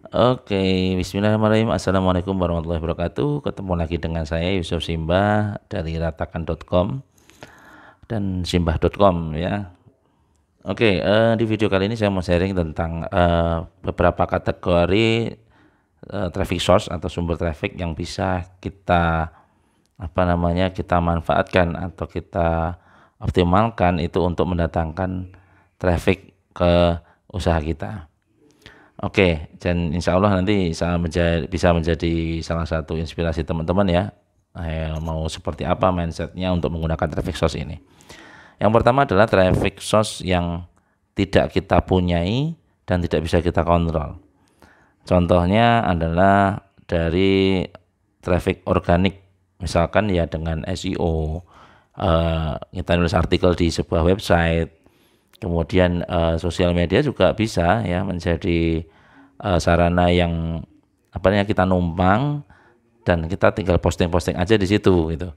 Oke, bismillahirrahmanirrahim. Assalamualaikum warahmatullahi wabarakatuh. Ketemu lagi dengan saya Yusuf Simbah dari ratakan.com dan simbah.com ya. Oke, di video kali ini saya mau sharing tentang beberapa kategori traffic source atau sumber traffic yang bisa kita kita manfaatkan atau kita optimalkan itu untuk mendatangkan traffic ke usaha kita. Oke, dan insya Allah nanti bisa menjadi salah satu inspirasi teman-teman ya. Mau seperti apa mindsetnya untuk menggunakan traffic source ini. Yang pertama adalah traffic source yang tidak kita punyai dan tidak bisa kita kontrol. Contohnya adalah dari traffic organik, misalkan ya dengan SEO, kita nulis artikel di sebuah website. Kemudian sosial media juga bisa ya menjadi sarana yang kita numpang dan kita tinggal posting-posting aja di situ gitu.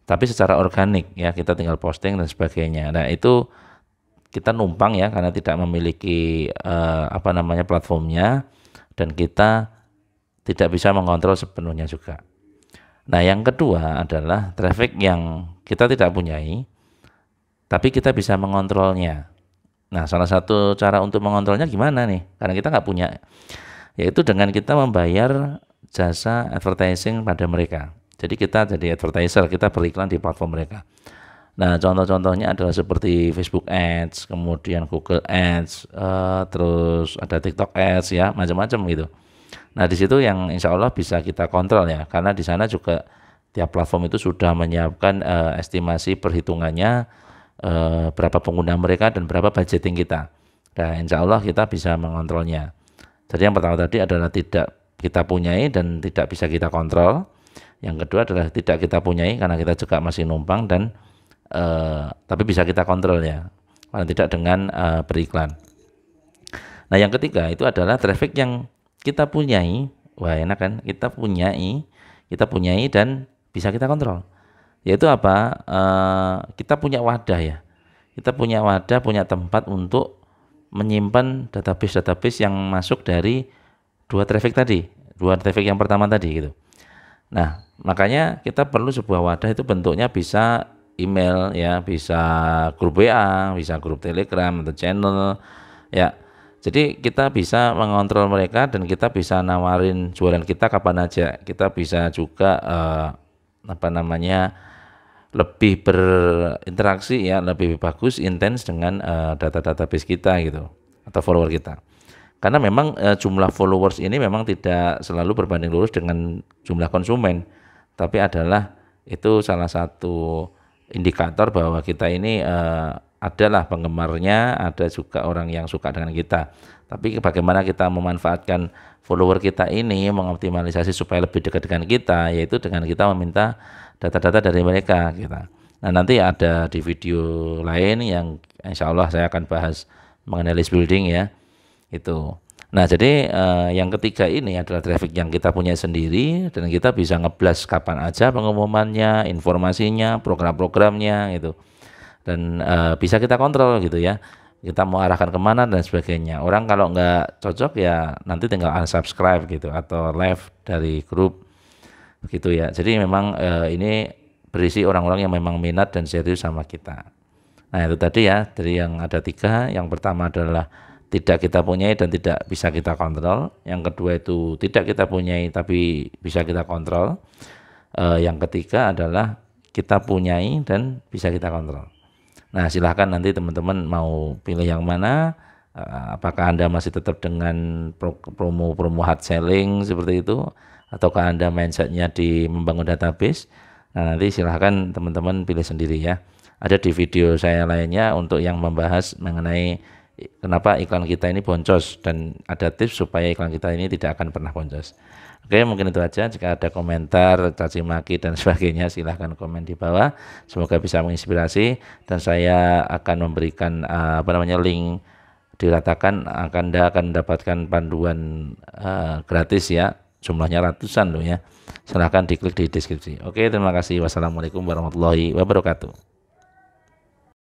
Tapi secara organik ya kita tinggal posting dan sebagainya. Nah, itu kita numpang ya karena tidak memiliki platformnya dan kita tidak bisa mengontrol sepenuhnya juga. Nah, yang kedua adalah traffic yang kita tidak punyai tapi kita bisa mengontrolnya. Nah, salah satu cara untuk mengontrolnya gimana nih? Karena kita nggak punya, yaitu dengan kita membayar jasa advertising pada mereka. Jadi kita jadi advertiser, kita beriklan di platform mereka. Nah, contoh-contohnya adalah seperti Facebook Ads, kemudian Google Ads, terus ada TikTok Ads ya, macam-macam gitu. Nah, di situ yang insya Allah bisa kita kontrol ya, karena di sana juga tiap platform itu sudah menyiapkan estimasi perhitungannya, berapa pengguna mereka dan berapa budgeting kita. Nah, insya Allah kita bisa mengontrolnya. Jadi yang pertama tadi adalah tidak kita punyai dan tidak bisa kita kontrol. Yang kedua adalah tidak kita punyai karena kita juga masih numpang dan tapi bisa kita kontrol ya, paling tidak dengan beriklan. Nah, yang ketiga itu adalah traffic yang kita punyai. Wah, enak kan? Kita punyai dan bisa kita kontrol. Yaitu apa? Kita punya wadah ya. Kita punya wadah, punya tempat untuk menyimpan database-database yang masuk dari dua traffic yang pertama tadi gitu. Nah, makanya kita perlu sebuah wadah, itu bentuknya bisa email ya, bisa grup WA, bisa grup Telegram atau channel ya. Jadi kita bisa mengontrol mereka dan kita bisa nawarin jualan kita kapan aja. Kita bisa juga lebih berinteraksi ya, lebih bagus, intens dengan data-database kita gitu atau follower kita. Karena memang jumlah followers ini memang tidak selalu berbanding lurus dengan jumlah konsumen, tapi adalah itu salah satu indikator bahwa kita ini adalah penggemarnya, ada juga orang yang suka dengan kita. Tapi bagaimana kita memanfaatkan follower kita ini, mengoptimalisasi supaya lebih dekat dengan kita, yaitu dengan kita meminta data-data dari mereka kita. Nah, nanti ada di video lain yang insya Allah saya akan bahas mengenai list building ya, itu. Nah, jadi yang ketiga ini adalah traffic yang kita punya sendiri dan kita bisa ngeblas kapan aja pengumumannya, informasinya, program-programnya gitu. Dan bisa kita kontrol gitu ya. Kita mau arahkan kemana dan sebagainya. Orang kalau nggak cocok ya nanti tinggal unsubscribe gitu atau left dari grup begitu ya. Jadi memang ini berisi orang-orang yang memang minat dan serius sama kita. Nah, itu tadi ya, dari yang ada tiga. Yang pertama adalah tidak kita punyai dan tidak bisa kita kontrol. Yang kedua itu tidak kita punyai tapi bisa kita kontrol. Yang ketiga adalah kita punyai dan bisa kita kontrol. Nah, silahkan nanti teman-teman mau pilih yang mana. Apakah Anda masih tetap dengan promo hard selling seperti itu, ataukah Anda mindsetnya di membangun database? Nah, nanti silahkan teman-teman pilih sendiri ya. Ada di video saya lainnya untuk yang membahas mengenai kenapa iklan kita ini boncos dan ada tips supaya iklan kita ini tidak akan pernah boncos. Oke, mungkin itu aja. Jika ada komentar, caci maki dan sebagainya, silahkan komen di bawah. Semoga bisa menginspirasi dan saya akan memberikan link diratakan, Anda akan mendapatkan panduan gratis ya, jumlahnya ratusan loh ya. Silahkan diklik di deskripsi. Oke, terima kasih. Wassalamualaikum warahmatullahi wabarakatuh.